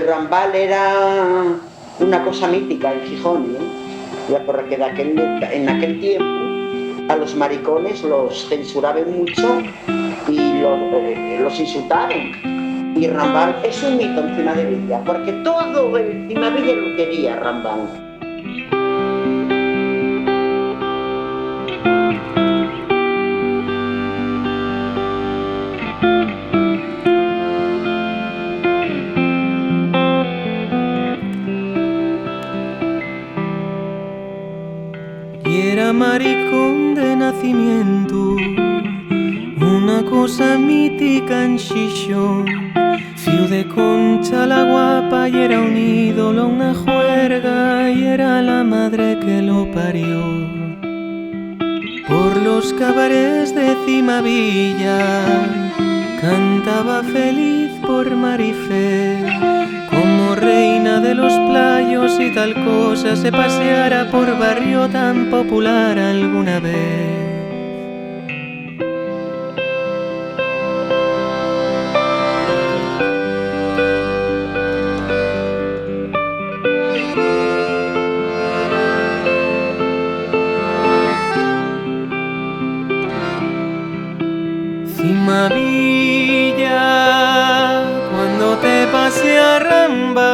Rambal era una cosa mítica en Gijón, ya porque en aquel tiempo a los maricones los censuraban mucho y los insultaban. Y Rambal es un mito en Cimadevilla, porque todo el Cimadevilla lo quería Rambal. Y era maricón de nacimiento, una cosa mítica en Xixón. Fiu de Concha la guapa y era un ídolo, una juerga, y era la madre que lo parió. Por los cabarets de Cimavilla cantaba feliz por Marifé, como reina de los playos y tal cosa se paseara por barrio tan popular alguna vez. Cimavilla, cuando te pase a Rambal,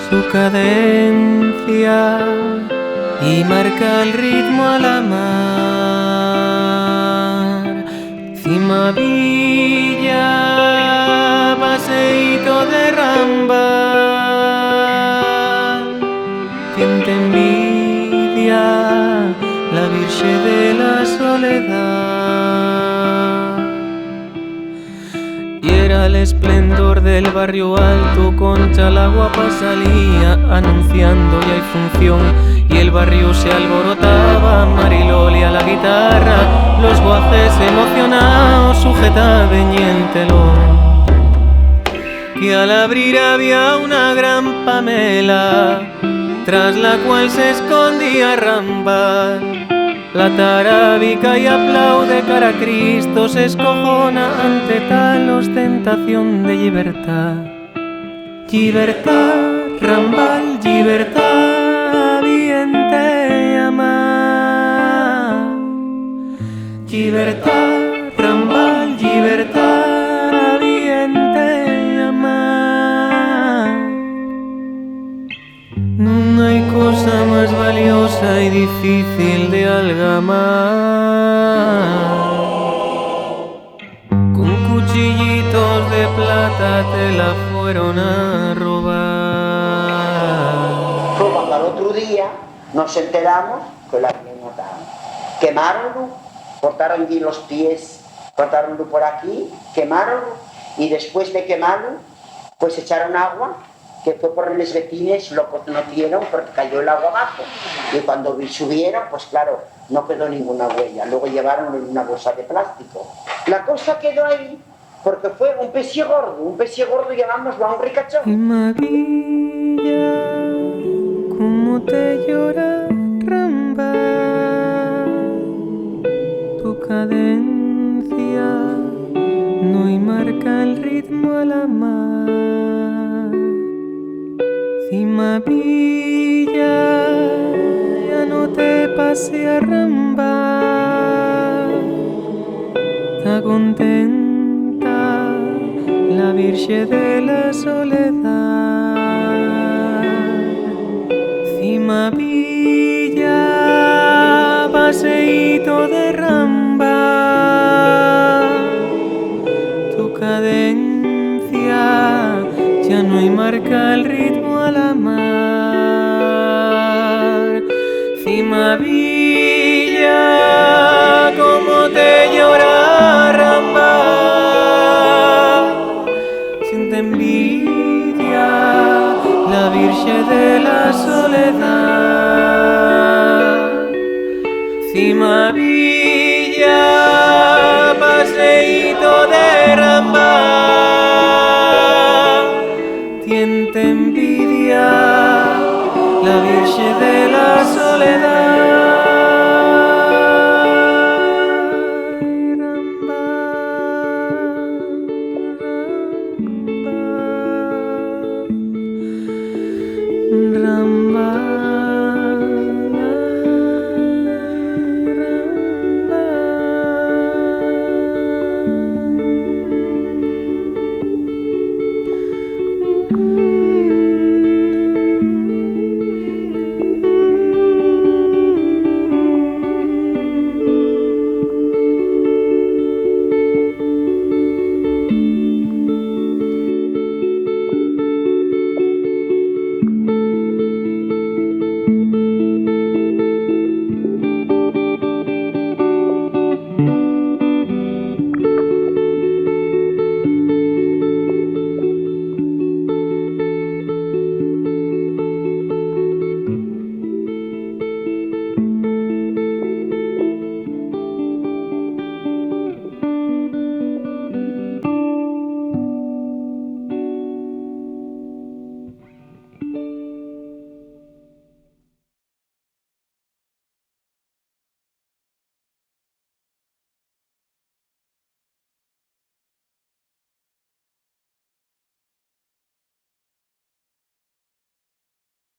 su cadencia y marca el ritmo a la mar. Cimavilla, paseíto de Rambal, quien te envidia, la Virgen de la Soledad. Y era el esplendor del barrio alto, Concha la guapa salía anunciando ya hay función, y el barrio se alborotaba, Mariloli a la guitarra, los guajes emocionados sujetaban el telón. Que al abrir había una gran Pamela, tras la cual se escondía Rambal. La tarábica y aplaude cara a Cristo, se escojona ante tal ostentación de libertad. Libertad, Rambal, libertad, bien te amar. Libertad, Rambal, libertad, bien te amar. No hay cosa más valiosa y difícil de algamar. Con cuchillitos de plata te la fueron a robar. Fue cuando al otro día nos enteramos que la habían matado. Quemaronlo, cortaron allí los pies, cortaronlo por aquí, quemaronlo, y después de quemarlo, pues echaron agua, que fue por los vecinos, lo conocieron porque cayó el agua abajo. Y cuando subieron, pues claro, no quedó ninguna huella. Luego llevaron en una bolsa de plástico. La cosa quedó ahí porque fue un pecio gordo llamámoslo a un ricachón. Cimavilla, cómo te llora Rambal, tu cadencia no y marca el ritmo a la mar. Cimavilla, ya no te pase a Rambal, está contenta la Virgen de la Soledad. Cimavilla, paseíto de Rambal, tu cadencia ya no hay marca el ritmo a la mar. Cimavilla, como te llora Rambal, siente envidia la Virgen de la Soledad. Cimavilla, paseíto de Rambal, siente envidia la Virgen de la Soledad.